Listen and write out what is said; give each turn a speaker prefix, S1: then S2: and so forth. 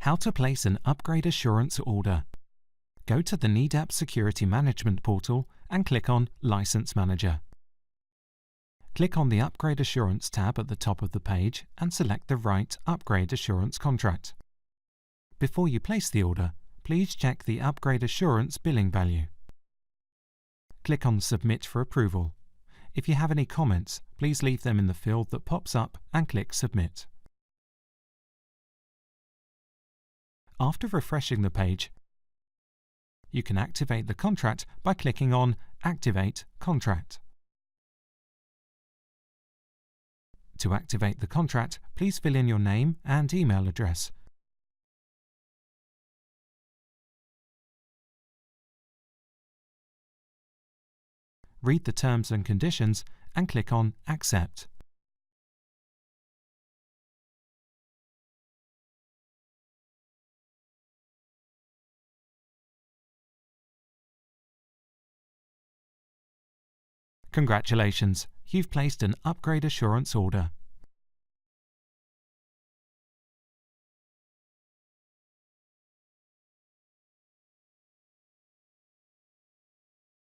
S1: How to place an upgrade assurance order. Go to the NEDAP Security Management portal and click on License Manager. Click on the Upgrade Assurance tab at the top of the page and select the right Upgrade Assurance contract. Before you place the order, please check the Upgrade Assurance billing value. Click on Submit for approval. If you have any comments, please leave them in the field that pops up and click Submit. After refreshing the page, you can activate the contract by clicking on Activate Contract. To activate the contract, please fill in your name and email address. Read the terms and conditions and click on Accept. Congratulations, you've placed an upgrade assurance order.